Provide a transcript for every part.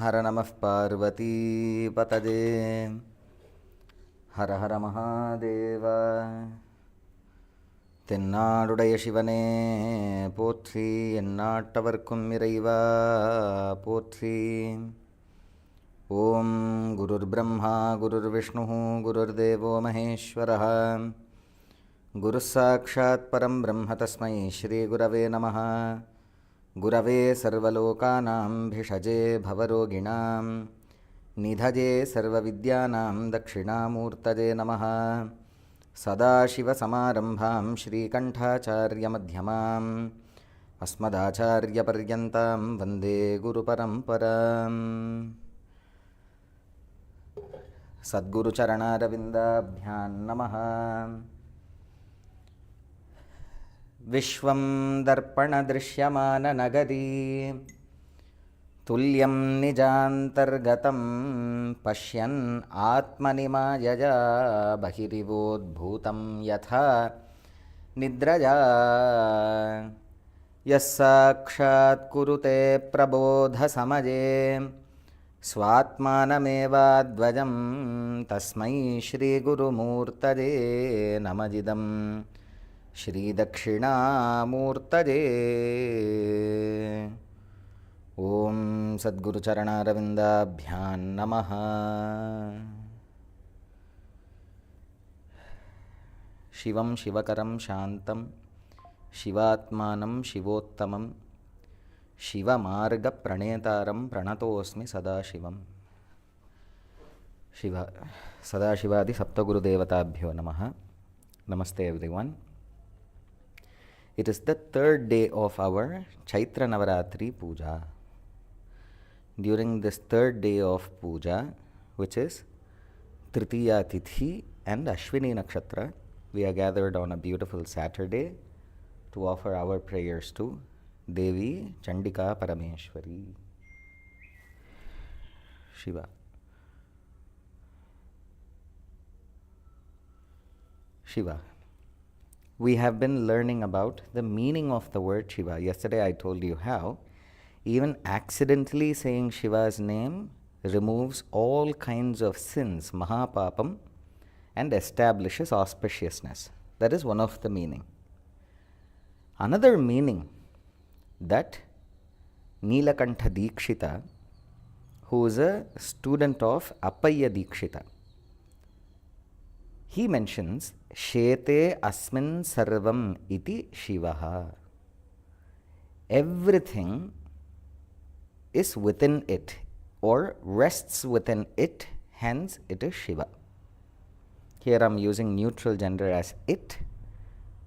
हर नमः पार्वती पतये हर हर महादेव தென்னாடுடைய சிவனே போற்றி எந்நாட்டவர்க்கும் இறைவா போற்றி. ஓம் குருர் பிரம்மா குருர் விஷ்ணு குருர்தேவோ மகேஸ்வரः குருः சாக்ஷாத் பரம் பிரம்ம தஸ்மை ஸ்ரீ குரவே நமः. गुरवे सर्वलोकानां भिषजे भवरोगिणां निधजे सर्वविद्यानां दक्षिणामूर्तये नमः. सदाशिवसमारम्भां श्रीकण्ठाचार्यमध्यमाम् अस्मदाचार्यपर्यन्तां वन्दे गुरुपरम्पराम्. सद्गुरुचरणारविन्दाभ्यां नमः. विश्वं दर्पणदृश्यमाननगरी तुल्यं निजान्तर्गतं पश्यन् आत्मनि मायया बहिरिवोद्भूतं यथा निद्रया यः साक्षात् कुरुते प्रबोधसमये स्वात्मानमेवाद्वयं तस्मै श्रीगुरुमूर्तये नमजिदम् श्रीदक्षिणामूर्तये. ओं सद्गुरुचरणारविन्दाभ्यां नमः. शिवं शिवकरं शान्तं शिवात्मानं शिवोत्तमं शिवमार्गप्रणेतारं प्रणतोऽस्मि सदाशिवम्. शिव सदाशिवादि सप्तगुरुदेवताभ्यो नमः. Namaste everyone. It is the third day of our Chaitra Navaratri Puja. During this third day of Puja, which is Tritiya Tithi and Ashwini Nakshatra, we are gathered on a beautiful Saturday to offer our prayers to Devi Chandika Parameshwari. Shiva. Shiva. We have been learning about the meaning of the word Shiva. Yesterday I told you how even accidentally saying Shiva's name removes all kinds of sins, mahapapam, and establishes auspiciousness. That is one of the meaning. Another meaning that Neelakantha Dikshita, who is a student of Appaya Dikshita, he mentions Shete asmin sarvam iti Shivaha. Everything is within it or rests within it, hence it is Shiva. Here I am using neutral gender as it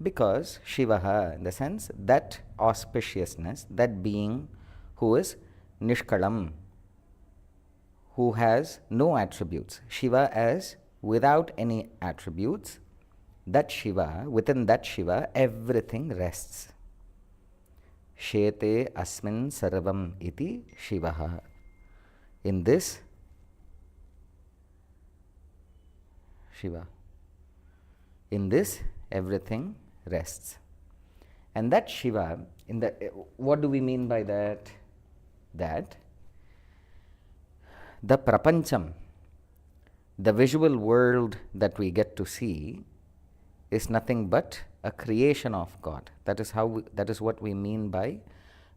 because Shivaha, in the sense that auspiciousness, that being who is Nishkalam, who has no attributes. Shiva as without any attributes. That Shiva, within that Shiva, everything rests. Shete asmin sarvam iti Shivaha. In this, Shiva, in this everything rests. And that Shiva, what do we mean by that? That the prapancham, the visual world that we get to see, is nothing but a creation of God. That is what we mean by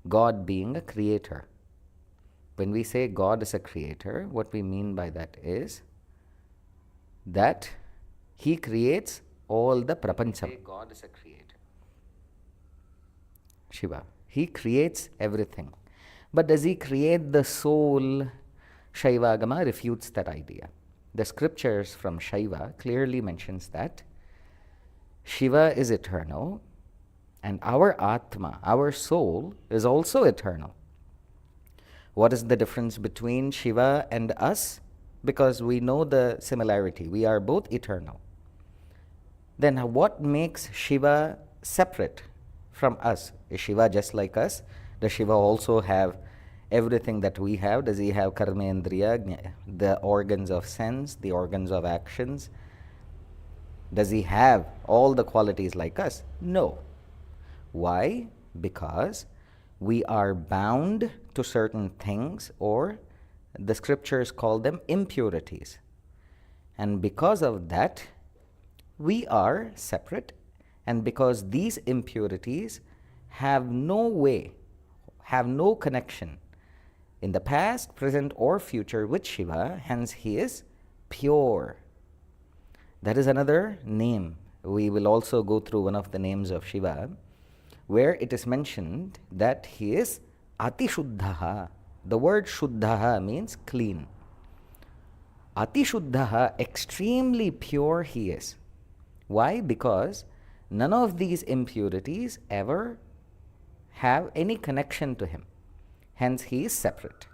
God being a creator. When we say God is a creator, what we mean by that is that He creates all the prapancham. God is a creator. Shiva. He creates everything. But does He create the soul? Shaivagama refutes that idea. The scriptures from Shaiva clearly mentions that Shiva is eternal and our Atma, our soul, is also eternal. What is the difference between Shiva and us? Because we know the similarity. We are both eternal. Then what makes Shiva separate from us? Is Shiva just like us? Does Shiva also have everything that we have? Does he have karmendriya, the organs of sense, the organs of actions? Does he have all the qualities like us? No. Why? Because we are bound to certain things or the scriptures call them impurities. And because of that, we are separate, and because these impurities have no way, have no connection in the past, present, or future with Shiva, hence he is pure. That is another name. We will also go through one of the names of Shiva, where it is mentioned that he is Atishuddhaha. The word Shuddhaha means clean. Atishuddhaha, extremely pure he is. Why? Because none of these impurities ever have any connection to him. Hence he is separate.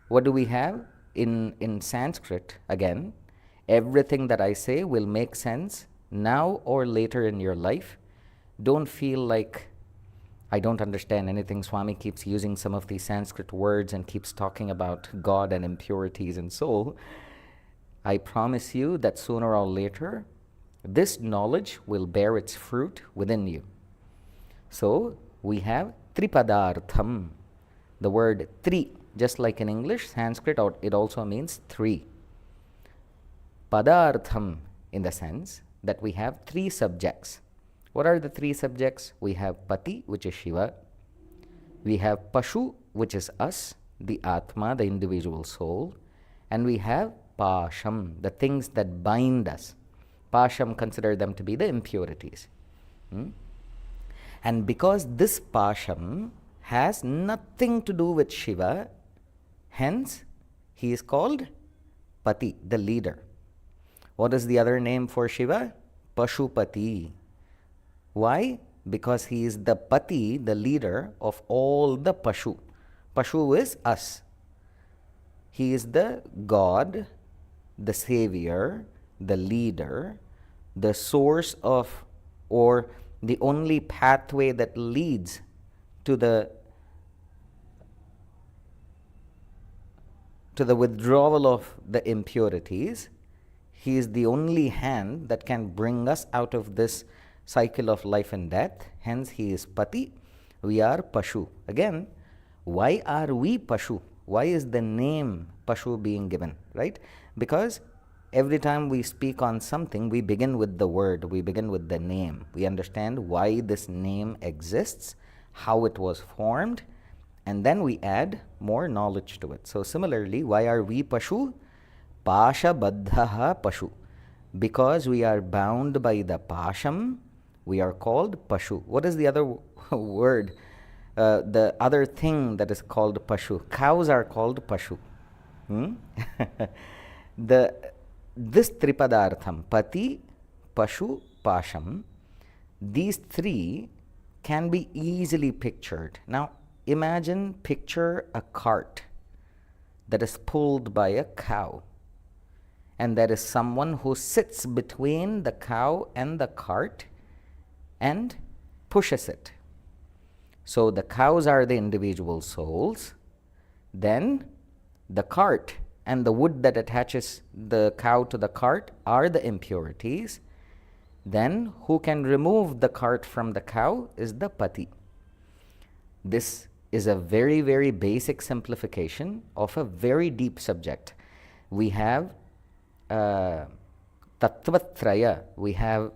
What do we have? In Sanskrit, again, everything that I say will make sense now or later in your life. Don't feel like I don't understand anything. Swami keeps using some of these Sanskrit words and keeps talking about God and impurities and soul. I promise you that sooner or later, this knowledge will bear its fruit within you. So we have Tripadartham. The word tri, just like in English, Sanskrit, it also means three. Padartham, in the sense that we have three subjects. What are the three subjects? We have Pati, which is Shiva. We have Pashu, which is us, the Atma, the individual soul. And we have Pasham, the things that bind us. Pasham, consider them to be the impurities. And because this Pasham has nothing to do with Shiva, hence he is called Pati, the leader. What is the other name for Shiva? Pashupati. Why? Because he is the Pati, the leader of all the Pashu. Pashu is us. He is the God, the savior, the leader, the source of, or the only pathway that leads to the withdrawal of the impurities. He is the only hand that can bring us out of this cycle of life and death. Hence he is Pati, we are Pashu. Again, why are we Pashu? Why is the name Pashu being given, right? Because every time we speak on something, we begin with the word, we begin with the name. We understand why this name exists, how it was formed, and then we add more knowledge to it. So similarly, why are we Pashu? Pasha Baddhaha Pashu. Because we are bound by the Pasham, we are called Pashu. What is the other word? The other thing that is called Pashu. Cows are called Pashu. This Tripadartham, Pati, Pashu, Pasham, these three can be easily pictured. Now, picture a cart that is pulled by a cow. And there is someone who sits between the cow and the cart and pushes it. So the cows are the individual souls. Then the cart and the wood that attaches the cow to the cart are the impurities. Then who can remove the cart from the cow is the Pati. This is a very, very basic simplification of a very deep subject. We have Tattvatraya. We have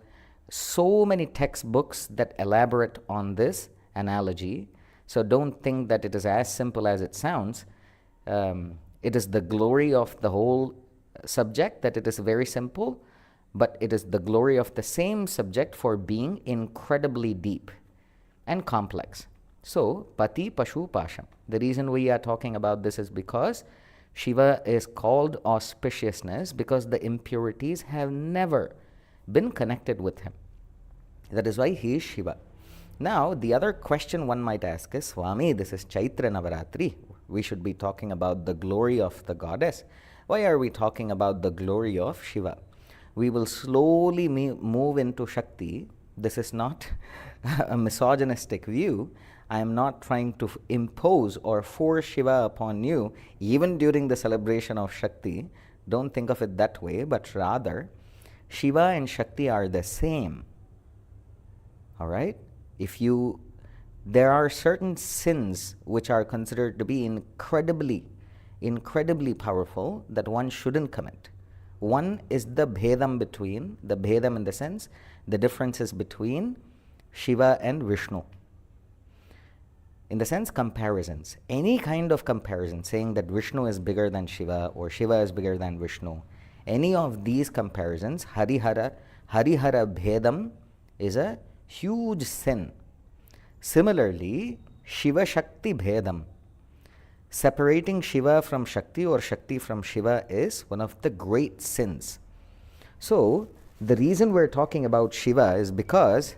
so many textbooks that elaborate on this analogy. So don't think that it is as simple as it sounds. It is the glory of the whole subject that it is very simple, but it is the glory of the same subject for being incredibly deep and complex. So, Pati, Pashu, Pasham. The reason we are talking about this is because Shiva is called auspiciousness because the impurities have never been connected with him. That is why he is Shiva. Now, the other question one might ask is, Swami, this is Chaitra Navaratri. We should be talking about the glory of the goddess. Why are we talking about the glory of Shiva? We will slowly move into Shakti. This is not a misogynistic view. I am not trying to impose or force Shiva upon you, even during the celebration of Shakti. Don't think of it that way, but rather, Shiva and Shakti are the same. All right? There are certain sins which are considered to be incredibly incredibly powerful that one shouldn't commit. One is the bhedam in the sense, the differences between Shiva and Vishnu. In the sense, comparisons. Any kind of comparison, saying that Vishnu is bigger than Shiva or Shiva is bigger than Vishnu, any of these comparisons, Harihara bhedam is a huge sin. Similarly, Shiva Shakti bhedam, separating Shiva from Shakti or Shakti from Shiva, is one of the great sins. So, the reason we're talking about Shiva is because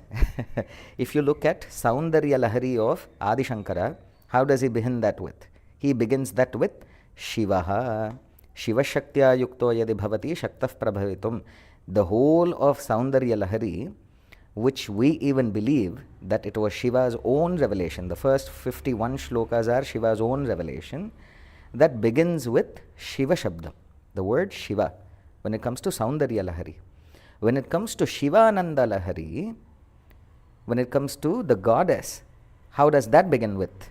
if you look at Saundarya Lahari of Adi Shankara, how does he begin that with? He begins that with Shivaha. Shiva Shaktya Yukto Yadi Bhavati Shaktaf Prabhavitum. The whole of Saundarya Lahari, which we even believe that it was Shiva's own revelation. The first 51 shlokas are Shiva's own revelation. That begins with Shiva Shabda, the word Shiva, when it comes to Saundarya Lahari. When it comes to Shivananda Lahari, when it comes to the goddess, how does that begin with?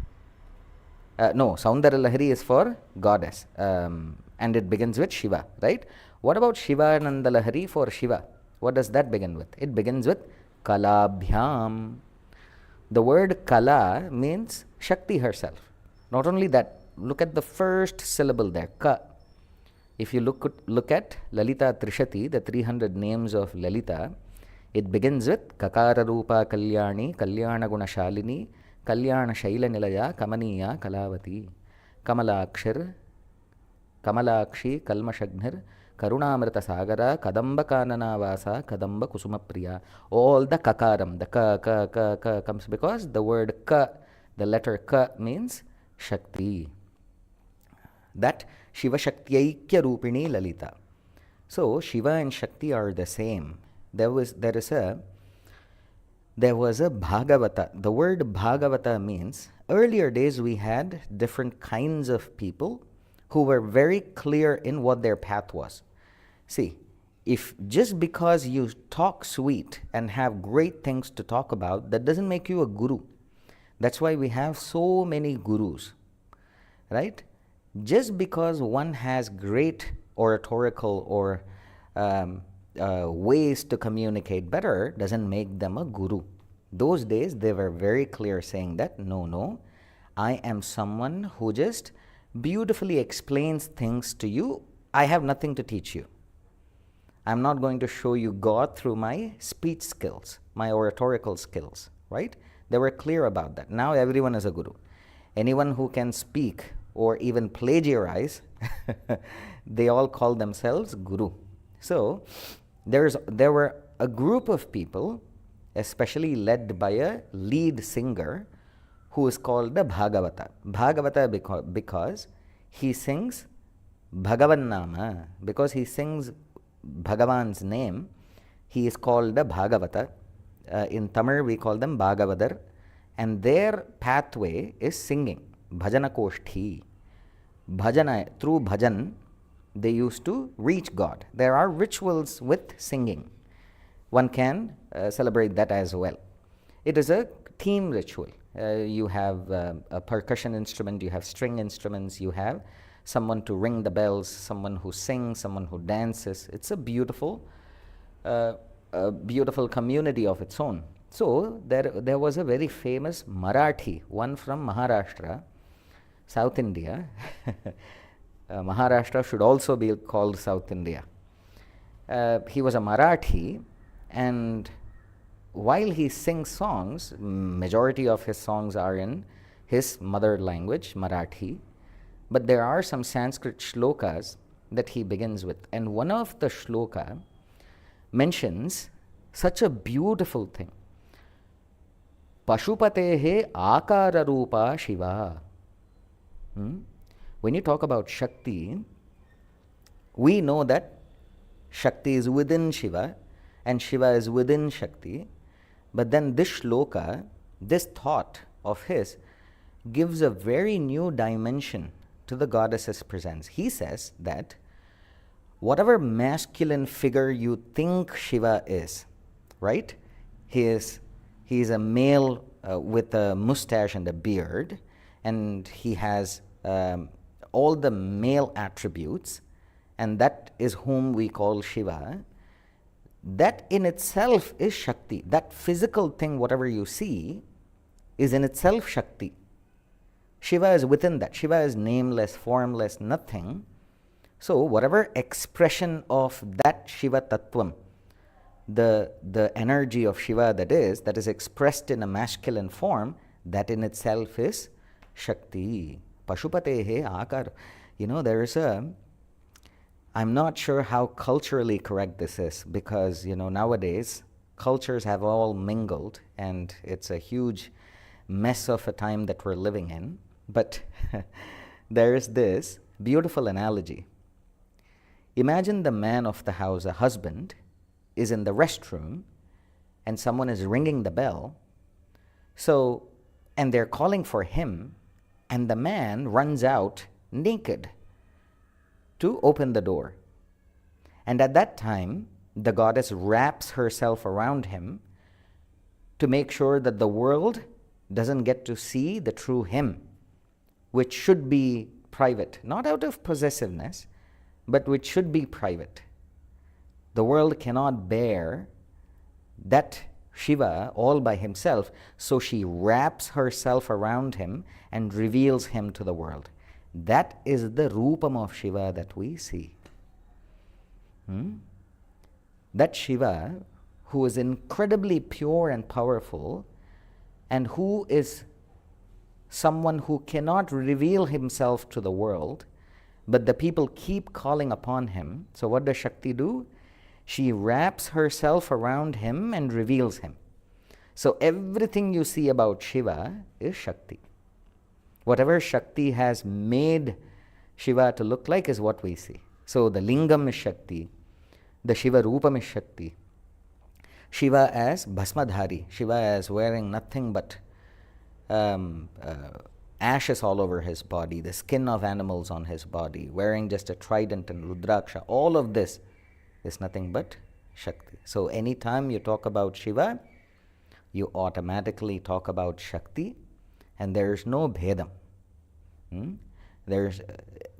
No, Saundarya Lahari is for goddess, and it begins with Shiva, right? What about Shivananda Lahari for Shiva? What does that begin with? It begins with Kalabhyam. The word Kala means Shakti herself. Not only that, look at the first syllable there, Ka. If you look at Lalita Trishati, the 300 names of Lalita, it begins with Kakara Rupa Kalyani, Kalyana Gunashalini, Kalyana Shaila Nilaya, Kamaniya Kalavati, Kamalakshir, Kamalakshi, Kalmashagnir, Karunamrita Sagara, Kadamba Kanana Vasa, Kadamba Kusuma Priya. All the Kakaram, the Ka comes because the word Ka, the letter Ka means Shakti. That Shiva Shaktiyaikya Rupini Lalita. So Shiva and Shakti are the same. There was a Bhagavata. The word Bhagavata means, earlier days we had different kinds of people who were very clear in what their path was. See, if just because you talk sweet and have great things to talk about, that doesn't make you a guru. That's why we have so many gurus, right? Just because one has great oratorical or ways to communicate better doesn't make them a guru. Those days they were very clear, saying that no, I am someone who just beautifully explains things to you. I have nothing to teach you. I'm not going to show you God through my speech skills, my oratorical skills, right? They were clear about that. Now everyone is a guru. Anyone who can speak or even plagiarize, they all call themselves guru. So there were a group of people, especially led by a lead singer, who is called the Bhagavata. Bhagavata because he sings Bhagavan Nama, because he sings Bhagavan's name, he is called the Bhagavata. In Tamil we call them Bhagavadar, and their pathway is singing. Bhajana Koshti. Bhajana, through bhajan, they used to reach God. There are rituals with singing. One can celebrate that as well. It is a theme ritual. You have a percussion instrument, you have string instruments, you have someone to ring the bells, someone who sings, someone who dances. It's a beautiful community of its own. So there was a very famous Marathi, one from Maharashtra, South India. Maharashtra should also be called South India. He was a Marathi, and while he sings songs, majority of his songs are in his mother language, Marathi, but there are some Sanskrit shlokas that he begins with. And one of the shloka mentions such a beautiful thing. Pashupatehe akara rupa Shiva. When you talk about Shakti, we know that Shakti is within Shiva and Shiva is within Shakti. But then this shloka, this thought of his, gives a very new dimension to the goddess's presence. He says that whatever masculine figure you think Shiva is, right? He is a male with a mustache and a beard, and he has all the male attributes, and that is whom we call Shiva, that in itself is Shakti. That physical thing, whatever you see, is in itself Shakti. Shiva is within that. Shiva is nameless, formless, nothing. So whatever expression of that Shiva Tattvam, the energy of Shiva that is expressed in a masculine form, that in itself is Shakti. Pashupatehe akar. There is I'm not sure how culturally correct this is, because, nowadays cultures have all mingled and it's a huge mess of a time that we're living in. But there is this beautiful analogy. Imagine the man of the house, a husband, is in the restroom and someone is ringing the bell. So, and they're calling for him, and the man runs out naked to open the door. And at that time, the goddess wraps herself around him to make sure that the world doesn't get to see the true him, which should be private, not out of possessiveness, but which should be private. The world cannot bear that Shiva all by himself, so she wraps herself around him and reveals him to the world. That is the Rupam of Shiva that we see. That Shiva, who is incredibly pure and powerful, and who is someone who cannot reveal himself to the world, but the people keep calling upon him. So what does Shakti do? She wraps herself around him and reveals him. So everything you see about Shiva is Shakti. Whatever Shakti has made Shiva to look like is what we see. So the Lingam is Shakti, the Shiva Rupam is Shakti. Shiva as Bhasmadhari, Shiva as wearing nothing but ashes all over his body, the skin of animals on his body, wearing just a trident and Rudraksha. All of this is nothing but Shakti. So anytime you talk about Shiva, you automatically talk about Shakti, and there is no bhedam. There's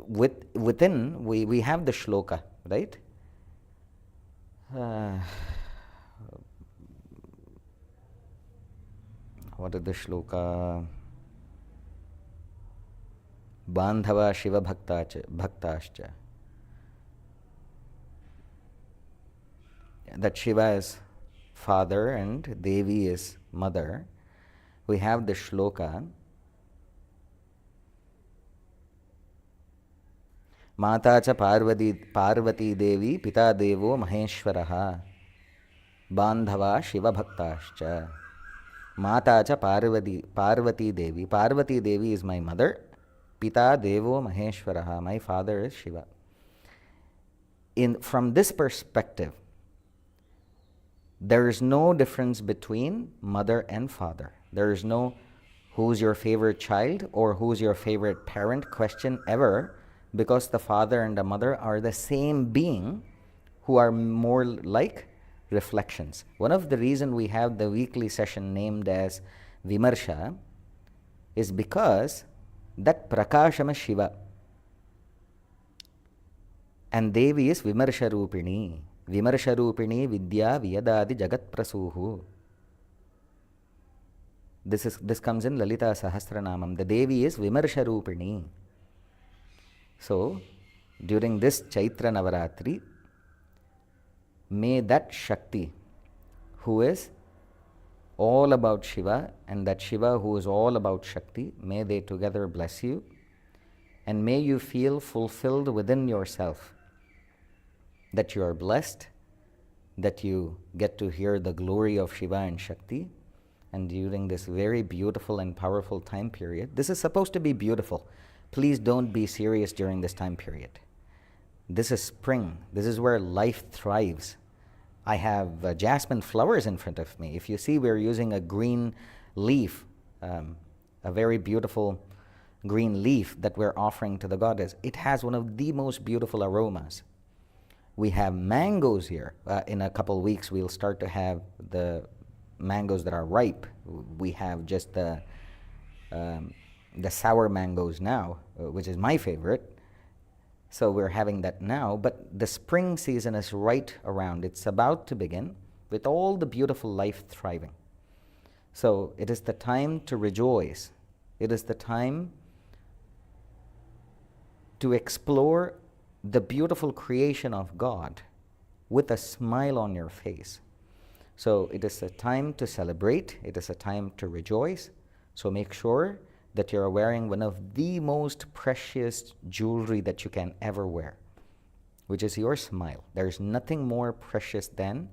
within we have the shloka, right? What is the shloka? Bandhava Shiva Bhaktascha. That Shiva is father and Devi is mother. We have the shloka. Mata cha Parvati Devi Pita Devo Maheshwaraha Bandhava Shiva Bhaktascha. Mata cha Parvati Devi. Parvati Devi is my mother. Pita Devo Maheshwaraha. My father is Shiva. From this perspective, there is no difference between mother and father. There is no who's your favorite child or who's your favorite parent question ever, because the father and the mother are the same being who are more like reflections. One of the reasons we have the weekly session named as Vimarsha is because that Prakasham is Shiva and Devi is Vimarsha Rupini. Vimarsha Rupini Vidya Vyadadi Jagat Prasuhu. This comes in Lalita Sahasranamam. The Devi is Vimarsha Rupini. So, during this Chaitra Navaratri, may that Shakti, who is all about Shiva, and that Shiva who is all about Shakti, may they together bless you, and may you feel fulfilled within yourself, that you are blessed, that you get to hear the glory of Shiva and Shakti, and during this very beautiful and powerful time period. This is supposed to be beautiful. Please don't be serious during this time period. This is spring. This is where life thrives. I have jasmine flowers in front of me. If you see, we're using a green leaf, a very beautiful green leaf that we're offering to the goddess. It has one of the most beautiful aromas. We have mangoes here. In a couple weeks, we'll start to have the mangoes that are ripe. We have just the the sour mangoes now, which is my favorite. So we're having that now, but the spring season is right around. It's about to begin with all the beautiful life thriving. So it is the time to rejoice. It is the time to explore the beautiful creation of God with a smile on your face. So it is a time to celebrate. It is a time to rejoice. So make sure that you're wearing one of the most precious jewelry that you can ever wear, which is your smile. There's nothing more precious than,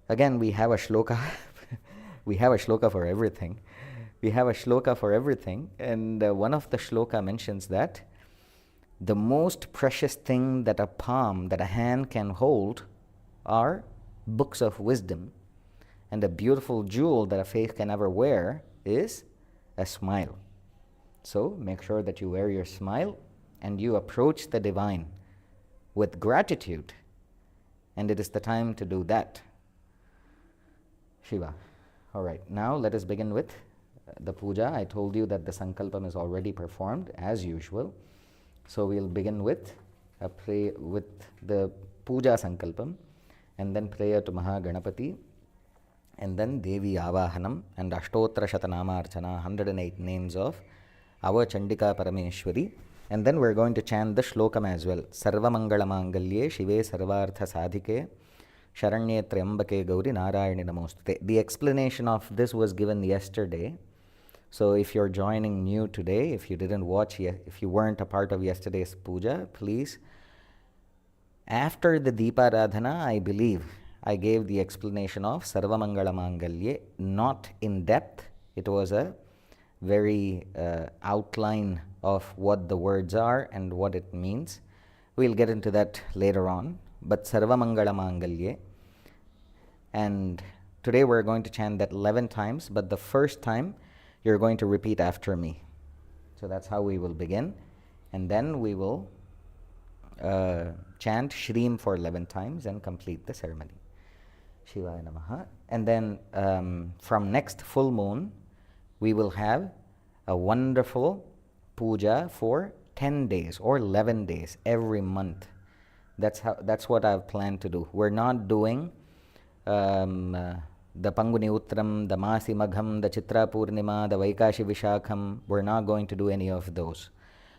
again, we have a shloka. We have a shloka for everything. We have a shloka for everything. And one of the shloka mentions that the most precious thing that a palm, that a hand can hold are books of wisdom. And a beautiful jewel that a face can ever wear is a smile. So make sure that you wear your smile and you approach the divine with gratitude. And it is the time to do that. Shiva. All right, now let us begin with the puja. I told you that the sankalpam is already performed as usual. So we'll begin with a pray with the puja sankalpam, and then prayer to Mahaganapati, and then Devi Avahanam and Ashtotra Shatanama Archana, 108 names of our Chandika Parameshwari. And then we're going to chant the shlokam as well. Sarva Mangala Mangalye Shive Sarvartha Sadhike Sharanye Triambake Gauri Narayani Namostute. The explanation of this was given yesterday. So if you're joining new today, if you didn't watch yet, if you weren't a part of yesterday's puja, please, after the Deeparadhana, I believe I gave the explanation of Sarva Mangala Mangalye, not in depth. It was a very outline of what the words are and what it means. We'll get into that later on. But Sarva Mangala Mangalye. And today we're going to chant that 11 times, but the first time you're going to repeat after me. So that's how we will begin. And then we will chant Shreem for 11 times and complete the ceremony. Shivaya Namaha. And then from next full moon, we will have a wonderful puja for 10 days or 11 days every month. That's what I've planned to do. We're not doing the Panguni Uttram, the Masi Magham, the Chitra Purnima, the Vaikashi Vishakham. We're not going to do any of those.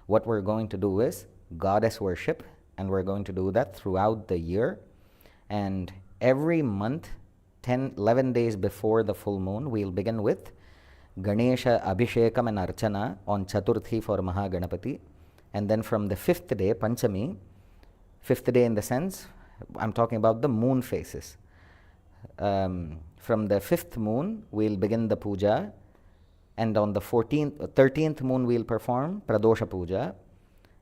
What we're going to do is goddess worship, and we're going to do that throughout the year. And every month, 11 days before the full moon, we'll begin with Ganesha Abhishekam and Archana on Chaturthi for Mahaganapati. And then from the 5th day, Panchami, 5th day in the sense, I'm talking about the moon phases. From the 5th moon, we'll begin the puja, and on the 13th moon, we'll perform Pradosha Puja,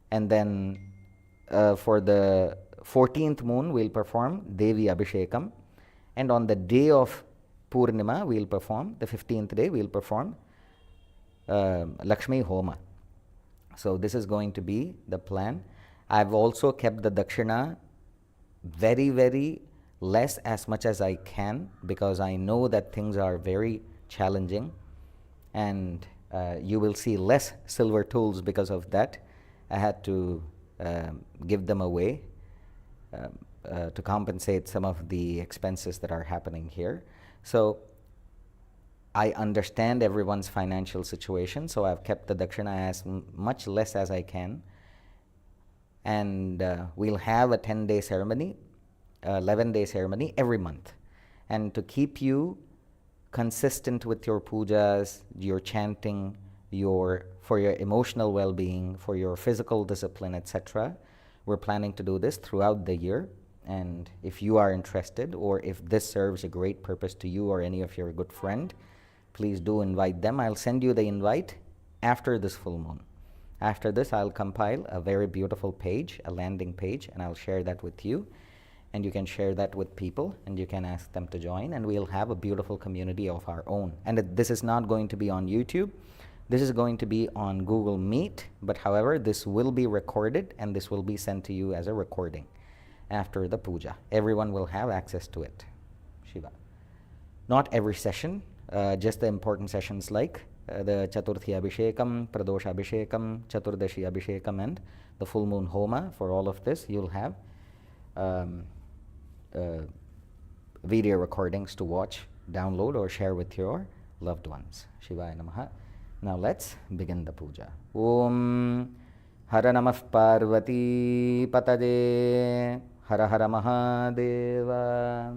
and then for the 14th moon, we'll perform Devi Abhishekam, and on the day of Purnima, we'll perform, the 15th day, we'll perform Lakshmi Homa. So this is going to be the plan. I've also kept the Dakshina very, very less as much as I can, because I know that things are very challenging, and you will see less silver tools because of that. I had to give them away to compensate some of the expenses that are happening here. So I understand everyone's financial situation, so I've kept the Dakshina as much less as I can. And we'll have a 10-day ceremony, 11-day ceremony every month. And to keep you consistent with your pujas, your chanting, for your emotional well-being, for your physical discipline, etc., we're planning to do this throughout the year. And if you are interested, or if this serves a great purpose to you or any of your good friend, please do invite them. I'll send you the invite after this full moon. After this, I'll compile a very beautiful page, a landing page, and I'll share that with you. And you can share that with people, and you can ask them to join, and we'll have a beautiful community of our own. And this is not going to be on YouTube. This is going to be on Google Meet, but however, this will be recorded, and this will be sent to you as a recording after the puja. Everyone will have access to it. Shiva. Not every session, just the important sessions like the Chaturthi Abhishekam, Pradosha Abhishekam, Chaturdashi Abhishekam, and the full moon Homa. For all of this, you'll have video recordings to watch, download, or share with your loved ones. Shivaya Namaha. Now let's begin the puja. Om Hara Namah Parvati Patade Hara Hara Mahadeva.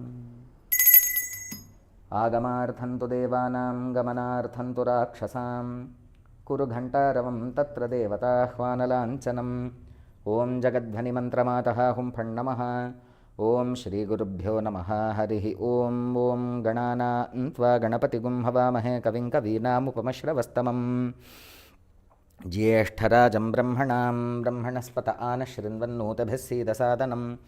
Agamarthantu devanam gamanarthantu rakshasam Kuru Ghantaravam Tatra Devatahvanalanchanam. Om Jagadhvani Mantramataha Hum Pannamaha. Om Shri Gurubhyo Namaha. Harihi Om. Om Ganana Ntva Ganapatigum Havamahe Kavim Kavinamupamashravastamam. Jyeshtarajam Brahmanam Brahmanaspata Anashrinvannotabhisidhasadanam.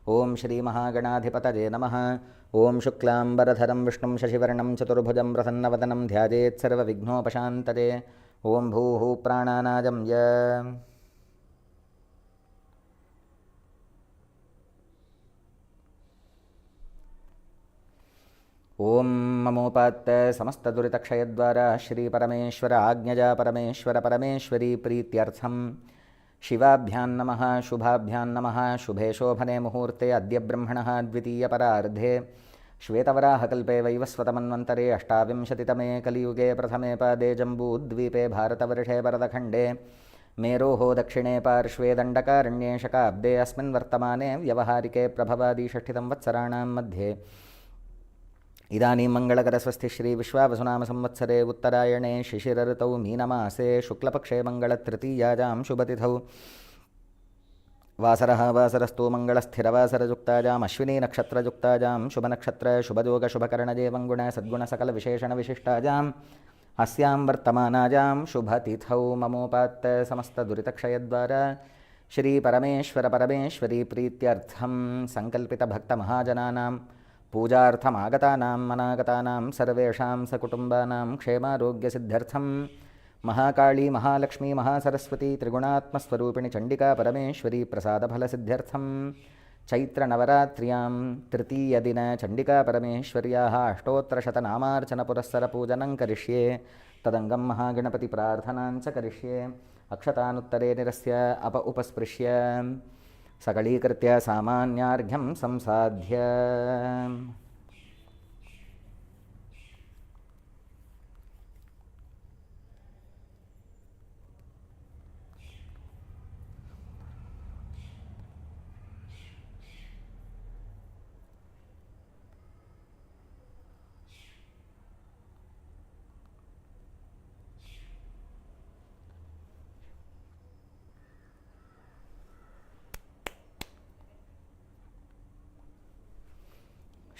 Om Shri Mahaganadhipataye Namaha. Om Shuklambaradharam Vishnum Shashivarnam Chaturbhujam Prasannavadanam Dhyajet Sarva Vignopashantare. Om Bhuhu Prananajam Ya. Om Mamopatta Samasta Duritakshayadvara Shri Parameshwara Agnaja Parameshwara Parameshwari Prityartham Shivabhyan Namaha Shubhabhyan Namaha Shubhe Shobhane Muhurte Adya Brahmanaha Dvitiya Parardhe Shvetavaraha Kalpe Vaivasvatamanvantare Ashtavimshatitame Kaliyuge Prathame Pade Jambudvipe Bharatavarshe Bharadakhande Meroho Dakshine Parshve Dandakaranye Shakabde Asmin Vartamane Vyavaharike Prabhavadi Shashtitam Vatsaranam Madhye Idani Mangalakara Shri Vishwavasunama Samvatsare Uttarayane Shishiraritau Meenamase Shuklapakshe Mangalatritiyajam Shubhatithau Vasaraha Vasarastu Mangalasthiravasarazuktajam Ashwini Nakshatrajuktajam Shubhanakshatra Shubhajoga Shubhakaranaje Vanguna Sadguna Sakala Visheshana Vishishtajam Hasyam Vartamanajam Shubhatithau Mamopat Samasta Duritakshayadvara Shri Parameshwara Parameshwari Prityartham Sankalpita Bhakta Mahajananam Pujartham Agatanam Managatanam Sarvesham Sakutumbanam Kshemarogya Siddhartham Mahakali Mahalakshmi Mahasaraswati Trigunatma Swarupini Chandika Parameshwari Prasada Phala Siddhartham Chaitra Navaratriyam Tritiya Dina Chandika Parameshwaryaha Ashtotra Shatanamarchana Purassara Pujanam Karishye Tadangam Mahaganapati Prarthanancha Karishye Akshatanuttare Nirasya Apa Upasprisya Sakalikritya Samanyargham Samsadhya.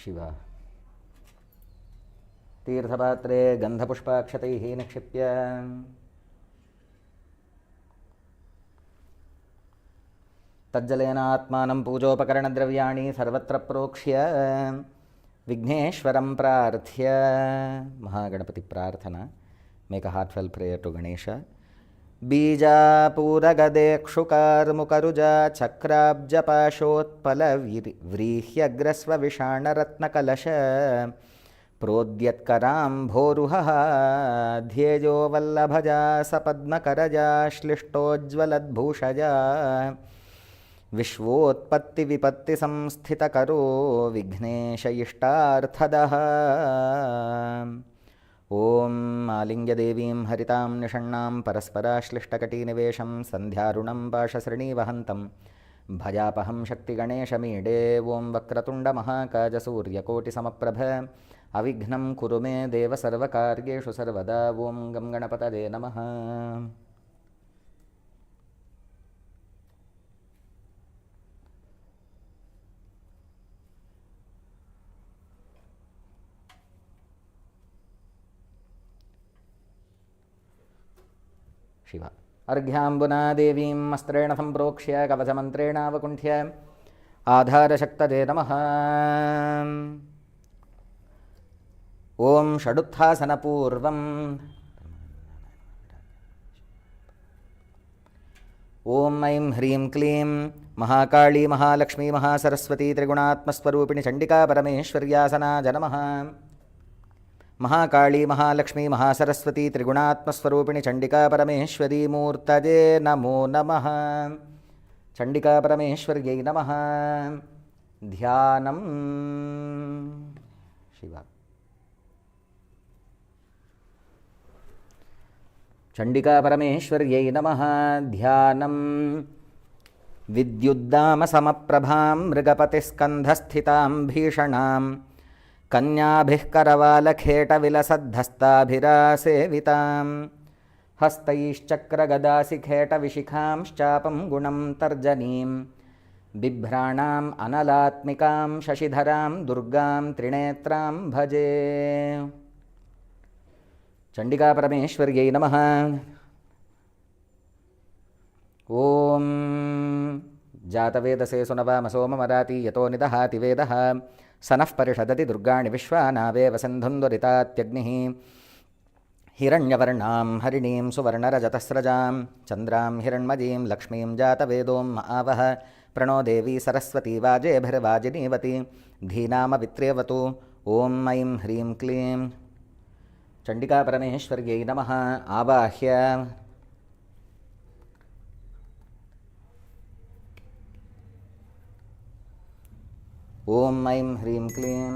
Shiva. Tirthapatre Gandhapushpakshataih Nikshipya Tajjalena Atmanam Pujopakaranadravyani Sarvatra Prokshya Vigneshwaram Prarthya. Mahaganapati Prarthana. Make a heartfelt prayer to Ganesha. Bija Puragadekshukar Mukaruja Chakrabja Pashotpala Vrihyagrasva Vishana Ratna Kalasha Prodyatkaram Bhoruha Dhyejo Vallabhaja Sapadmakaraja Shlishtojvalad Bhushaja Vishvotpatti Vipatti Samsthitakaro Vignesha Ishtarthadaha. Om Alingya Devim Haritam Nishannam Parasparaślishtakati Nivesham Sandhyarunam Pashasrani Vahantam Bhajapaham Shakti Ganesha Mide. Om Vakratunda Mahakaja Surya Koti Samaprabha Avighnam Kurume Deva Sarvakaryeshu Sarvada. Om Gam Ganapatade Namaha. Shiva. Arghyambuna Devim Mastrena Samprokshya Kavachamantreena Vakunthya Adhara Shaktade Namaha. Om Shaduthasana Purvam. Om Aim Hrim Klim Mahakali Mahalakshmi Mahasaraswati Trigunatma Swarupini Chandika Parameshwaryasana Janamaha. Mahakali Mahalakshmi Mahasaraswati त्रिगुणात्मस्वरूपिणी Chandika परमेश्वरी मूर्तये नमो नमः। चंडिका परमेश्वर्यै नमः। ध्यानम् शिवा। चंडिका परमेश्वर्यै नमः। ध्यानम् विद्युद्दामसमप्रभां मृगपतिस्कन्धस्थितां भीषणां कन्याभिः करवालखेटविलसद्धस्ताभिरासेवितां हस्तैश्चक्रगदासिखेटविशिखांश्चापं गुणं तर्जनीं बिभ्राणाम् अनलात्मिकां शशिधरां दुर्गां त्रिनेत्रां भजे। चंडिका परमेश्वर्यै नमः। ओम जातवेदसे सुनवाम सोममराति यतो निदहाति वेदः सनः परिषदति दुर्गाणि विश्वानावेव सिन्धुन्दुरितात्यग्निः हिरण्यवर्णां हरिणीं सुवर्णरजतस्रजां चन्द्रां हिरण्मयीं लक्ष्मीं जातवेदों आवह प्रणो देवी सरस्वती वाजेभिर्वाजिनीवती धीनामवित्रेवतु। ॐ ऐं ह्रीं क्लीं चंडिका परमेश्वर्यै नमः। आवाह्य ॐ ऐं ह्रीं क्लीं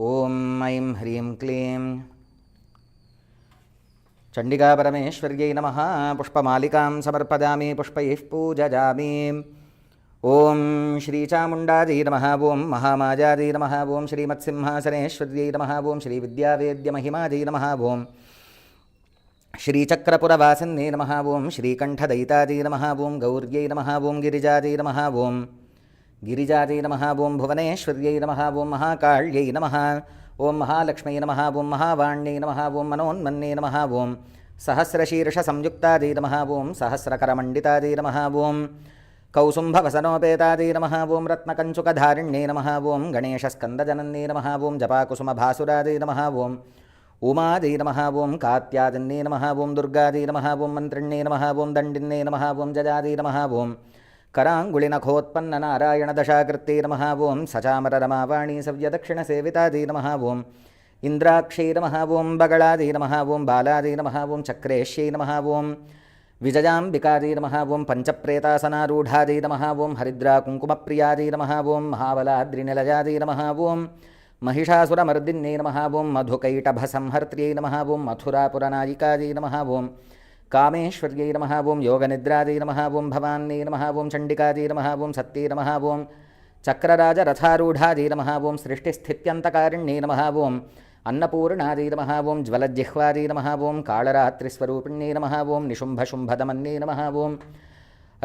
ॐ ऐं ह्रीं क्लीं चंडिका परमेश्वर्यै नमः। पुष्पमालिकां समर्पयामि पुष्पैः पूजयामि। ॐ श्रीचामुण्डायै नमः। ॐ महामायायै नमः। ॐ श्रीमत्सिंहासनेश्वर्यै नमः। ॐ श्रीविद्यावेद्यमहिमायै नमः। ॐ श्रीचक्रपुरवासिन्यै नमः। ॐ श्रीकण्ठदयितायै नमः। ॐ गौर्यै नमः। ॐ गिरिजायै नमः। ॐ गिरिजायै नमः। ॐ भुवनेश्वर्यै नमः। ॐ महाकाल्यै नमः। ॐ महालक्ष्म्यै नमः। ॐ महावाण्यै नमः। ॐ मनोन्मन्यै नमः। ॐ सहस्रशीर्षसंयुक्तायै नमः। ॐ सहस्रकरमण्डितायै नमः। ॐ कौसुम्भवसनोपेतायै नमः। ॐ रत्नकञ्चुकधारिण्यै नमः। ॐ गणेशस्कन्दजनन्यै नमः। ॐ जपाकुसुमभासुरायै नमः। ॐ उमायै नमः। ॐ कात्यादिन्यै नमः। ॐ दुर्गायै नमः। ॐ मन्त्रिण्यै नमः। ॐ दण्डिन्यै नमः। ॐ जजायै नमः। ॐ कराङ्गुलिनखोत्पन्ननारायणदशाकृत्यै नमः। ॐ सचामररमावाणी सव्यदक्षिणसेवितायै नमः। ॐ इन्द्राक्षै नमः। ॐ बगलायै नमः। ॐ बालायै नमः। ॐ चक्रेश्यै नमः। ॐ विजयाम्बिकायै नमः। ॐ पञ्चप्रेतासनारूढायै नमः। ॐ हरिद्राकुङ्कुमप्रियायै नमः। ॐ महाबलाद्रिनिलयायै नमः। ॐ महिषासुरमर्दिन्यै नमः। ॐ मधुकैटभसंहर्त्र्यै नमः। ॐ मथुरापुरनायिकायै नमः। ॐ कामेश्वर्यै नमः। ॐ योगनिद्रायै नमः। ॐ भवान्यै नमः। ॐ चण्डिकायै नमः। ॐ सत्यै नमः। ॐ चक्रराजरथारूढायै नमः। ॐ सृष्टिस्थित्यन्तकारिण्यै नमः। ॐ अन्नपूर्णायै नमः। ॐ ज्वलज्जिह्वायै नमः। ॐ कालरात्रिस्वरूपिण्यै नमः। ॐ निशुम्भशुम्भदमन्यै नमः। ॐ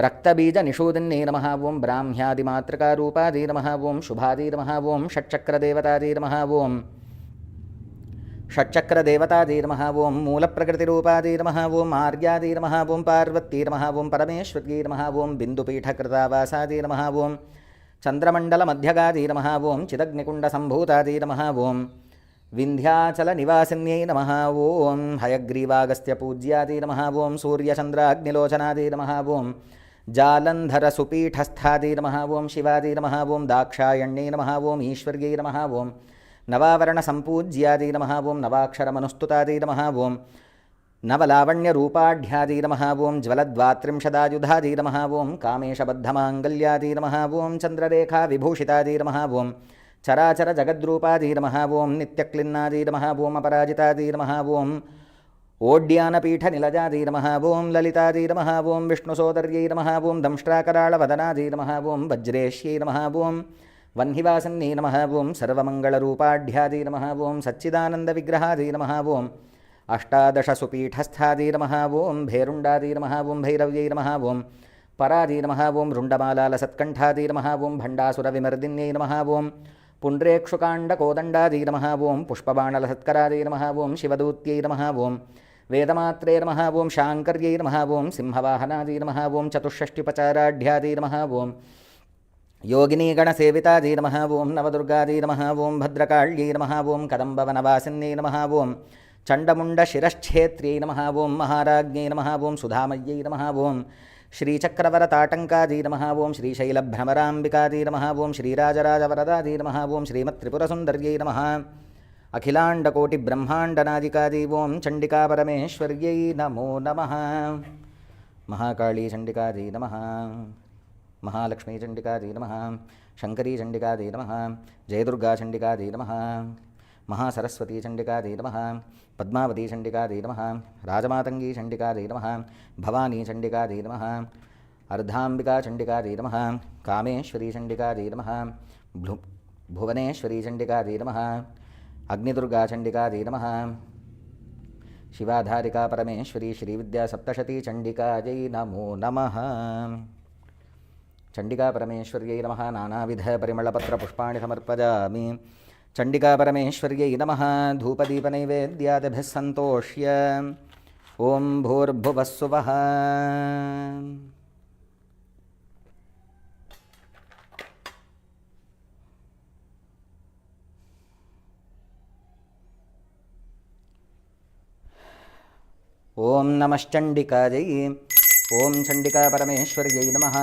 रक्तबीजनिषूदिन्यै नमः। ॐ ब्राह्म्यादिमातृकारूपायै नमः। ॐ शुभायै नमः। ॐ षट्चक्रदेवतायै नमः। ॐ षट्चक्रदेवतायै नमः। ॐ मूलप्रकृतिरूपायै नमः। ॐ आर्यायै नमः। ॐ पार्वत्यै नमः। ॐ परमेश्वर्यै नमः। ॐ बिन्दुपीठकृतावासायै नमः। ॐ चन्द्रमण्डलमध्यगायै नमः। ॐ चिदग्निकुण्डसम्भूतायै नमः। ॐ विन्ध्याचलनिवासिन्यै नमः। ॐ हयग्रीवागस्त्यपूज्यायै नमः। ॐ सूर्यचन्द्राग्निलोचनायै नमः। ॐ जालन्धरसुपीठस्थायै नमः। ॐ शिवायै नमः। ॐ दाक्षायण्यै नमः। ॐ ईश्वर्यै नमः। ॐ नवावरणसम्पूज्यायै नमः। ॐ नवाक्षरमनुस्तुतायै नमः। ॐ नवलावण्यरूपाढ्यायै नमः। ॐ ज्वलद्वात्रिंशदायुधायै नमः। ॐ कामेशबद्धमाङ्गल्यायै नमः। ॐ चन्द्ररेखाविभूषितायै नमः। ॐ चराचरजगद्रूपायै नमः। ॐ नित्यक्लिन्नायै नमः। ॐ अपराजितायै नमः। ॐ ओड्यानपीठनिलयायै नमः। ॐ ललितायै नमः। ॐ विष्णुसोदर्यै नमः। ॐ दंष्ट्राकराळवदनायै नमः। ॐ वज्रेश्यै नमः। ॐ वह्निवासन्यै नमः। ॐ सर्वमङ्गलरूपाढ्यायै नमः। ॐ सच्चिदानन्दविग्रहायै नमः। ॐ अष्टादशसुपीठस्थायै नमः। ॐ भैरुण्डायै नमः। ॐ भैरव्यै नमः। ॐ परायै नमः। ॐ रुण्डमालालसत्कण्ठायै नमः। ॐ भण्डासुरविमर्दिन्यै नमः। ॐ पुण्ड्रेक्षुकाण्डकोदण्डादि नमः ओं पुष्पबाणलसत्करादि नमः ओं शिवदूत्यै नमः ओं वेदमात्रे नमः ओं शाङ्कर्यै नमः ओं सिंहवाहनादि नमः ओं चतुष्षष्ट्युपचाराढ्यादि नमः ओं योगिनीगणसेवितादि नमः ओं नवदुर्गादि नमः ओं भद्रकाళ్यै नमः ओं कदम्बवनवासिन्यै नमः ओं चण्डमुण्डशिरश्छेत्र्यै नमः ओं महाराज्ञै नमः ओं सुधामय्यै नमः ओं श्रीचक्रवरताटङ्कादि नमः ओं श्रीशैलभ्रमराम्बिकादि नमः ओं श्रीराजराजवरदादि नमः ओं श्रीमत्त्रिपुरसुन्दर्यै नमः अखिलाण्डकोटिब्रह्माण्डनादिकादि ओं चण्डिकापरमेश्वर्यै नमो नमः महाकाळीचण्डिकादि नमः महालक्ष्मीचण्डिकादि नमः शङ्करीचण्डिकादि नमः जयदुर्गाचण्डिकादि नमः महासरस्वतीचण्डिकादि नमः पद्मावतीचण्डिकादि नमः राजमातङ्गीचण्डिकादि नमः भवानीचण्डिकादि नमः अर्धाम्बिकाचण्डिकादि नमः कामेश्वरीचण्डिकादि नमः भुवनेश्वरीचण्डिकादि नमः अग्निदुर्गाचण्डिकादि नमः शिवाधारिका परमेश्वरी श्रीविद्यासप्तशतीचण्डिकायै नमो नमः चण्डिकापरमेश्वर्यै नमः नानाविधपरिमलपत्रपुष्पाणि समर्पयामि चण्डिकापरमेश्वर्यै नमः धूपदीपनैवेद्यादिभिः सन्तोष्य ॐ भूर्भुवः स्वः ॐ नमश्चण्डिकायै ॐ चण्डिकापरमेश्वर्यै नमः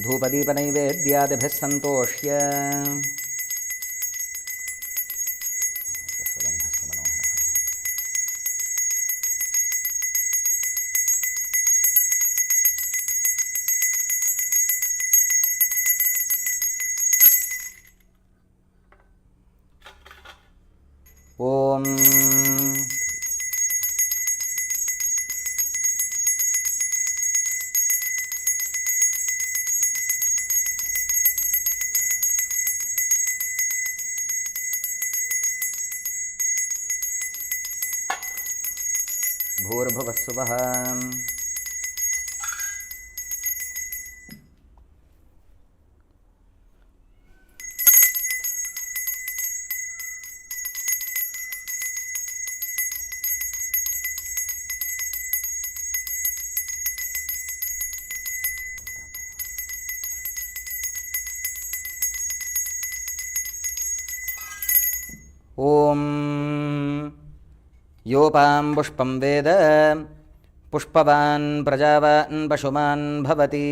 धूपदीपनैवेद्यादिभिः सन्तोष्य ॐ भूर्भुवः स्वः ॐ योपां पुष्पं वेद पुष्पवान् प्रजावान् पशुमान् भवति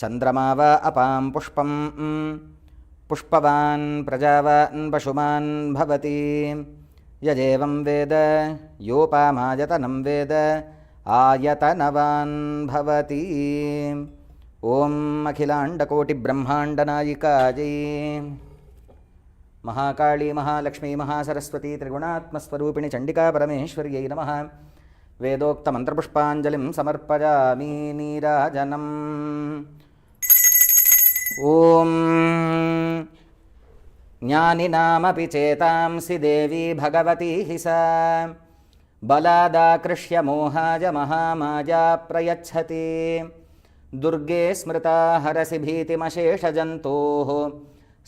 चन्द्रमा वा अपां पुष्पं पुष्पवान् प्रजावान् पशुमान् भवति यदेवं वेद योपामायतनं वेद आयतनवान् भवति ॐ अखिलाण्डकोटिब्रह्माण्डनायिकायै महाकाली महालक्ष्मी महासरस्वती त्रिगुणात्मस्वरूपिणी चण्डिका परमेश्वर्यै नमः वेदोक्तमन्त्रपुष्पाञ्जलिं समर्पयामि नीराजनम् ॐ ज्ञानिनामपि चेतांसि देवी भगवती हि सा बलादाकृष्य मोहाय महामाया प्रयच्छति दुर्गे स्मृता हरसि भीतिमशेषजन्तोः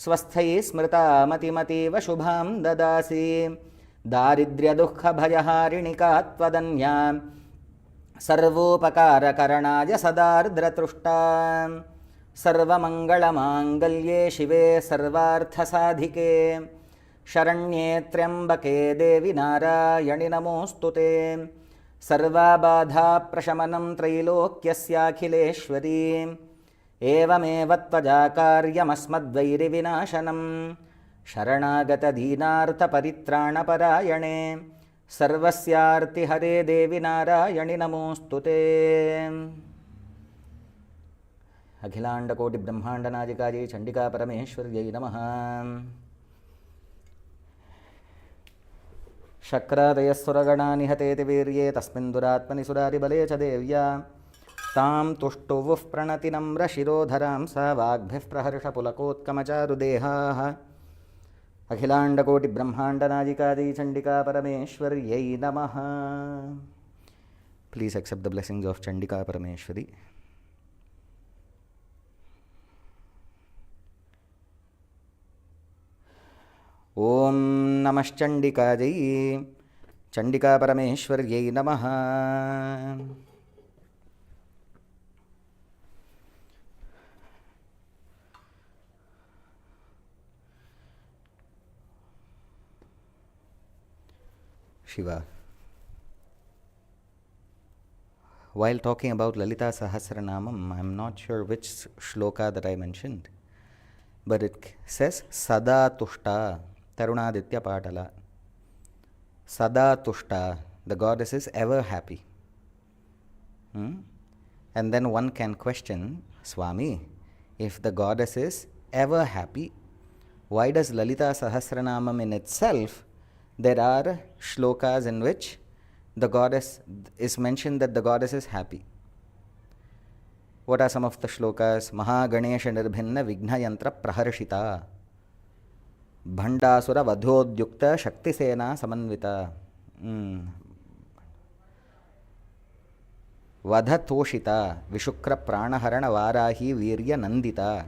स्वस्थैः स्मृता मतिमतीव शुभां ददासि दारिद्र्यदुःखभयहारिणिका त्वदन्या सर्वोपकारकरणाय सदार्द्रतृष्टा सर्वमङ्गलमाङ्गल्ये शिवे सर्वार्थसाधिके शरण्ये त्र्यम्बके देवि नारायणि नमोऽस्तु ते सर्वाबाधाप्रशमनं त्रैलोक्यस्याखिलेश्वरी एवमेव त्वजा कार्यमस्मद्वैरिविनाशनं शरणागतदीनार्थपरित्राणपरायणे सर्वस्यार्तिहरे देवि नारायणि नमोऽस्तु ते अखिलाण्डकोटिब्रह्माण्डनायिकायै चण्डिका परमेश्वर्यै नमः शक्रादयस्सुरगणा निहतेति वीर्ये तस्मिन् दुरात्मनि सुरारिबले च देव्या तां तुष्टुवुः प्रणतिनम्रशिरोधरां सा वाग्भिः प्रहर्षपुलकोत्कमचारुदेहाः अखिलाण्डकोटिब्रह्माण्डनायिकायै चण्डिका परमेश्वर्यै नमः. Please accept the blessings of Chandika Parameshwari. Om Namaschandikaji, Chandika Parameshwaryai Namaha. Shiva. While talking about Lalita Sahasranamam, I'm not sure which shloka that I mentioned, but it says Sada Tushta, Tarunaditya Patala. Sada Tushta, the goddess is ever happy. And then one can question, Swami, if the goddess is ever happy, why does Lalita Sahasranamam in itself, there are shlokas in which the goddess is mentioned that the goddess is happy? What are some of the shlokas? Maha Ganesha Nirbhinna Vigna Yantra Praharshita, Bhandasura Vadhodyukta Shakti Sena Samanvita, Vadhatoshita Vishukra Pranaharana Varahi Virya Nandita,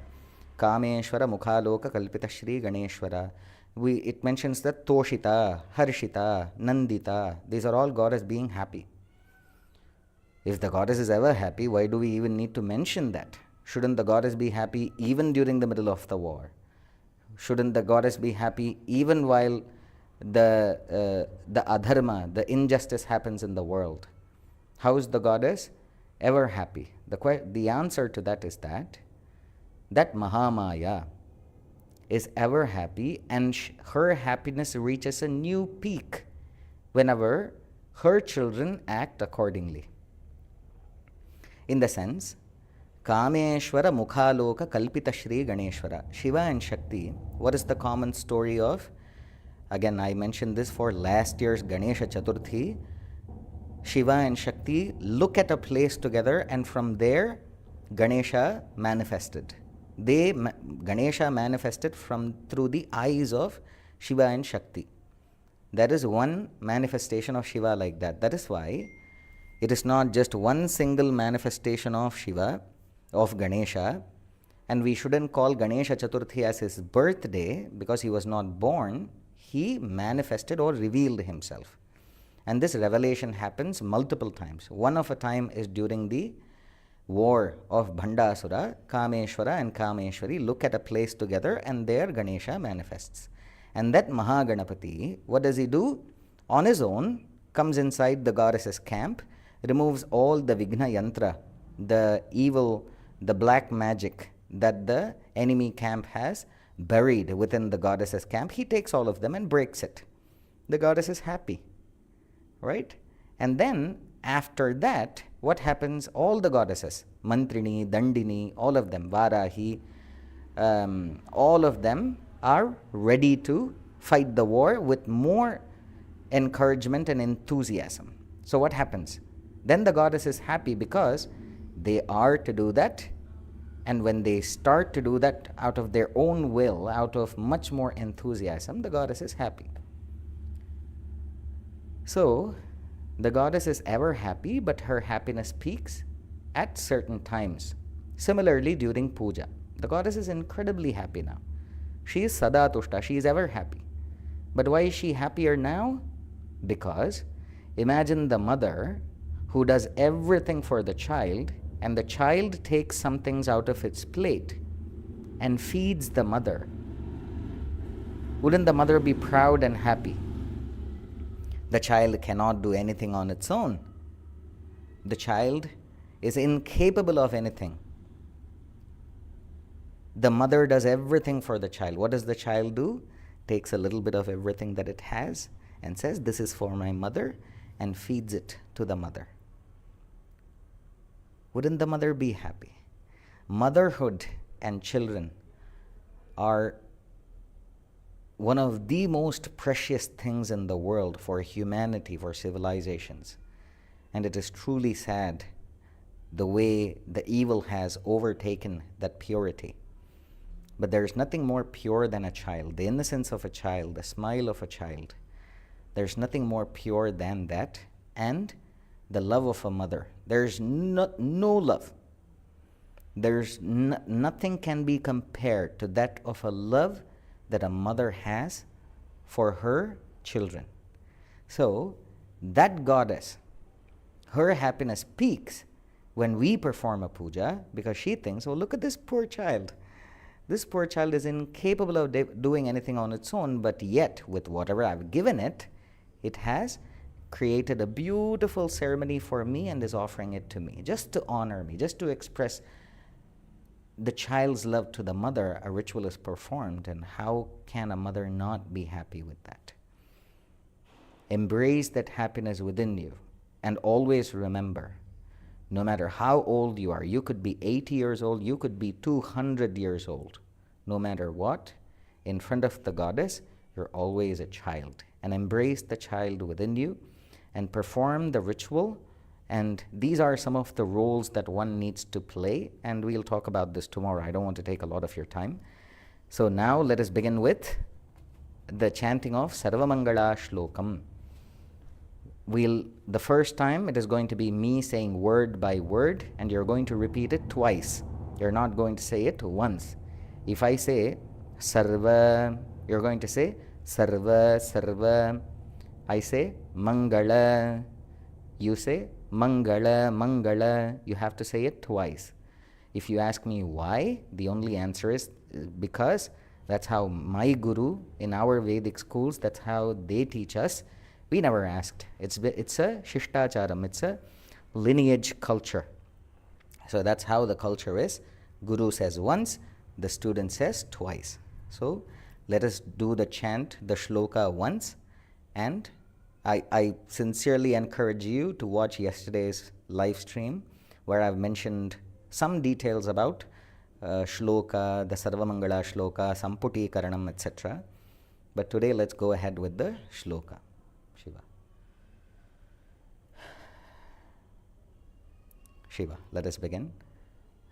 Kameshwara Mukhaloka Kalpita Shri Ganeshwara. It mentions that Toshita, Harshita, Nandita, these are all goddess being happy. If the goddess is ever happy, why do we even need to mention that? Shouldn't the goddess be happy even during the middle of the war? Shouldn't the goddess be happy even while the adharma, the injustice happens in the world? How is the goddess ever happy? The answer to that is that Mahamaya is ever happy, and her happiness reaches a new peak whenever her children act accordingly. In the sense, Kameshwara Mukhaloka Kalpita Shri Ganeshwara. Shiva and Shakti, what is the common story of? Again, I mentioned this for last year's Ganesha Chaturthi. Shiva and Shakti look at a place together, and from there, Ganesha manifested. Ganesha manifested through the eyes of Shiva and Shakti. That is one manifestation of Shiva like that. That is why it is not just one single manifestation of Shiva, of Ganesha, and we shouldn't call Ganesha Chaturthi as his birthday because he was not born. He manifested or revealed himself. And this revelation happens multiple times. One of a time is during the war of Bhandasura. Kameshwara and Kameshwari look at a place together, and there Ganesha manifests. And that Mahaganapati, what does he do? On his own, comes inside the goddess's camp, removes all the Vigna Yantra, the evil, the black magic that the enemy camp has buried within the goddess's camp. He takes all of them and breaks it. The goddess is happy, right? And then after that, what happens? All the goddesses, Mantrini, Dandini, all of them, Varahi, all of them are ready to fight the war with more encouragement and enthusiasm. So what happens? Then the goddess is happy because they are to do that, and when they start to do that out of their own will, out of much more enthusiasm, the goddess is happy. So the goddess is ever happy, but her happiness peaks at certain times. Similarly, during puja, the goddess is incredibly happy now. She is Sada Tushta, she is ever happy. But why is she happier now? Because imagine the mother who does everything for the child, and the child takes some things out of its plate and feeds the mother. Wouldn't the mother be proud and happy? The child cannot do anything on its own. The child is incapable of anything. The mother does everything for the child. What does the child do? Takes a little bit of everything that it has and says, "This is for my mother," and feeds it to the mother. Wouldn't the mother be happy? Motherhood and children are one of the most precious things in the world for humanity, for civilizations. And it is truly sad the way the evil has overtaken that purity. But there is nothing more pure than a child, the innocence of a child, the smile of a child. There's nothing more pure than that, and the love of a mother. There's no love. Nothing can be compared to that of a love that a mother has for her children. So that goddess, her happiness peaks when we perform a puja, because she thinks, oh, look at this poor child. This poor child is incapable of doing anything on its own, but yet, with whatever I've given it, it has created a beautiful ceremony for me and is offering it to me, just to honor me, just to express the child's love to the mother. A ritual is performed, and how can a mother not be happy with that? Embrace that happiness within you, and always remember, no matter how old you are, you could be 80 years old, you could be 200 years old, no matter what, in front of the goddess, you're always a child. And embrace the child within you and perform the ritual. And these are some of the roles that one needs to play, and we'll talk about this tomorrow. I don't want to take a lot of your time. So now let us begin with the chanting of Sarvamangala Shlokam. The first time it is going to be me saying word by word, and you're going to repeat it twice. You're not going to say it once. If I say Sarva, you're going to say Sarva, Sarva. I say Mangala, you say Mangala, Mangala. You have to say it twice. If you ask me why, the only answer is because that's how my guru in our Vedic schools, that's how they teach us. We never asked. It's a shishtacharam, it's a lineage culture. So that's how the culture is. Guru says once, the student says twice. So let us do the chant, the shloka once, and I sincerely encourage you to watch yesterday's live stream, where I've mentioned some details about shloka, the Sarvamangala shloka, Samputi Karanam, etc. But today let's go ahead with the shloka. Shiva. Shiva. Let us begin.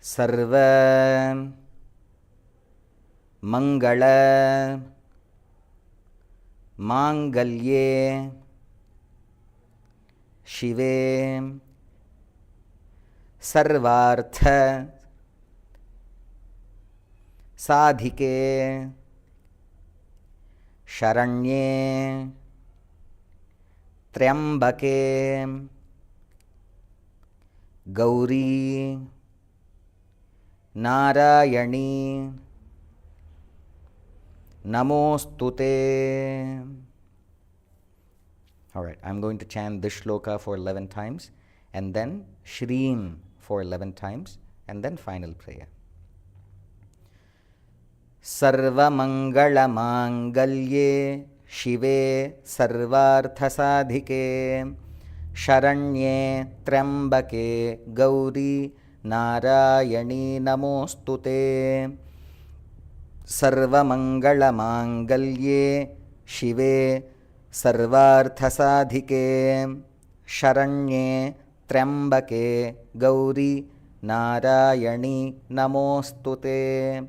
Sarva Mangala Mangalye Shive Sarvartha Sadhike Sharanye Triambake Gauri Narayani Namostute. All right, I'm going to chant this shloka for 11 times, and then Shreem for 11 times, and then final prayer. Sarva Mangala Mangalye Shive Sarvartha Sadhike Sharanye Triambake Gauri Narayani Namostute. Sarva Mangala Mangalye Shive Sarvartha Sadhike Sharanye Triambake Gauri Narayani Namostute.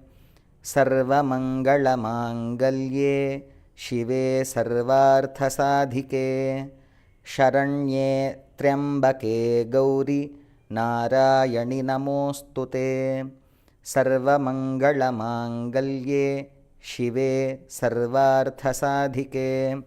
Sarva Mangala Mangalye Shive Sarvartha Sadhike Sharanye Triambake Gauri Narayani Namostute. Sarva Mangala Mangalye Shive Sarvartha Sadhike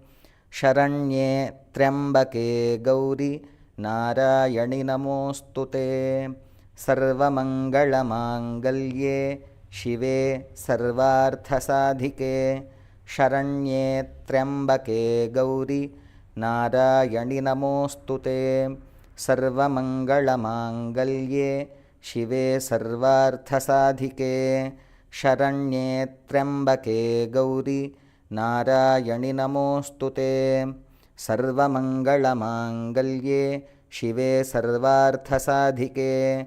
Sharanye Triambake Gauri Narayani Namostute. Sarva Mangala Mangalye Shive Sarvartha Sadhike Sharanye Triambake Gauri Narayani Namostute. Sarva Mangala Mangalye Shive Sarvartha Sadhike Sharanye Triambake Gauri Narayani Namostute. Sarva Mangala Mangalye Shive Sarvartha Sadhike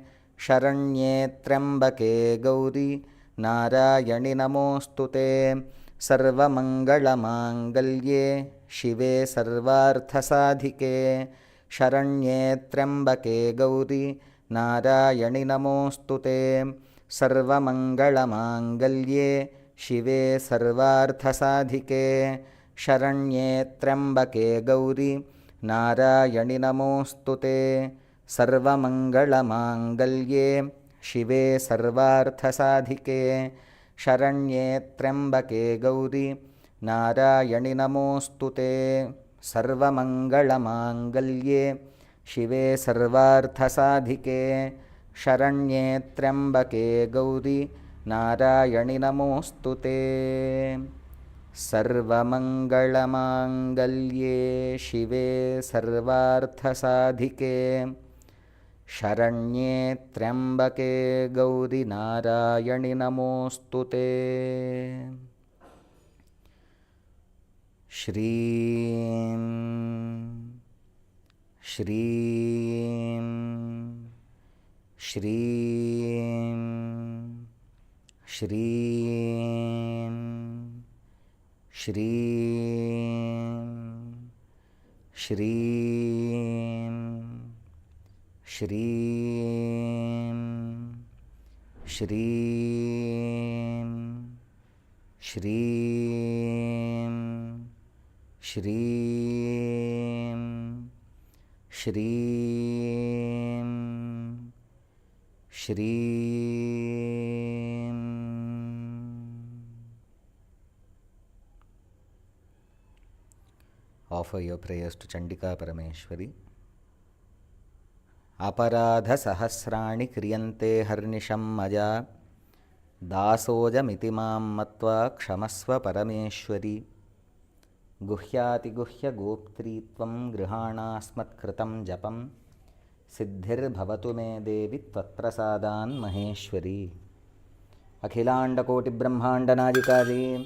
Sharanye Triambake Gauri Narayani Namostute. Sarva Mangala Mangalye Shive Sarvartha Sadhike Sharanye Triambake Gauri Narayani Namostute. Sarva Mangala Mangalye Shive Sarvartha Sadhike Sharanye Triambake Gauri Narayani Namostute. Sarva Mangala Mangalye Shive Sarvartha Sadhike Sharanye Triambake Gauri नारायणि नमोऽस्तुते सर्वमङ्गलमाङ्गल्ये शिवे सर्वार्थसाधिके शरण्ये त्र्यम्बके गौरी नारायणि नमोऽस्तुते सर्वमङ्गलमाङ्गल्ये शिवे सर्वार्थसाधिके शरण्ये त्र्यम्बके गौरी नारायणि नमोऽस्तुते श्रीं श्रीं श्रीं श्रीं श्रीं श्रीं श्रीं श्रीं श्रीं श्रीं श्रीं श्रीं Offer your prayers to Chandika Parameshwari. Aparadha sahasrani kriyante harnisham maya dasojamiti mam matva kshamasva Parameshwari. Guhyati guhya goptritvam grihanasmat kritam japam siddhir bhavatu me devi tvatprasadan maheshwari. Akhilanda koti brahmanda nadikari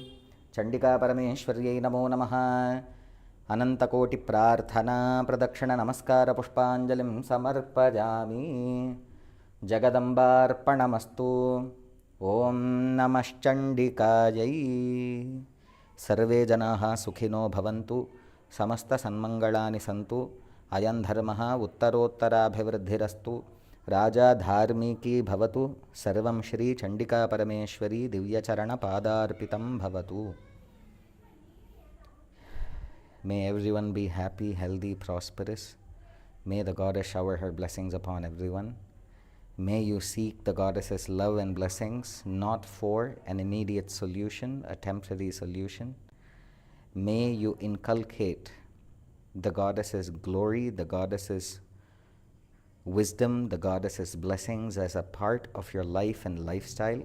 Chandika Parameshwaryai namo namaha. अनंतकोटि प्रार्थना प्रदक्षिण नमस्कार पुष्पांजलिं समर्पयामि जगदम्बार्पणमस्तु ओम नमश्चंडिकायै सर्वे जनाः सुखिनो भवन्तु समस्त सन्मंगलानि सन्तु अयं धर्मः उत्तरोत्तराभिवृद्धिरस्तु राजा धार्मिकी भवतु सर्वं श्री चंडिका परमेश्वरी दिव्यचरण पादार्पितं भवतु. May everyone be happy, healthy, prosperous. May the goddess shower her blessings upon everyone. May you seek the goddess's love and blessings, not for an immediate solution, a temporary solution. May you inculcate the goddess's glory, the goddess's wisdom, the goddess's blessings as a part of your life and lifestyle.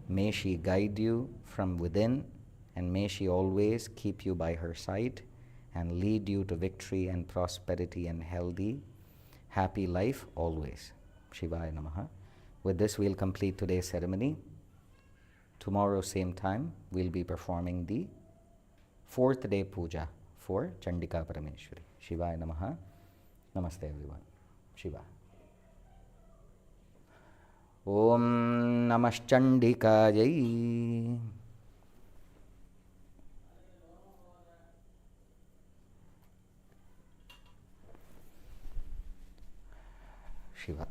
May she guide you from within, and may she always keep you by her side and lead you to victory and prosperity and healthy, happy life always. Shivaya Namaha. With this, we'll complete today's ceremony. Tomorrow, same time, we'll be performing the 4th day puja for Chandika Parameshwari. Shivaya Namaha. Namaste everyone. Shiva. Om Namaschandikayai. Shiva.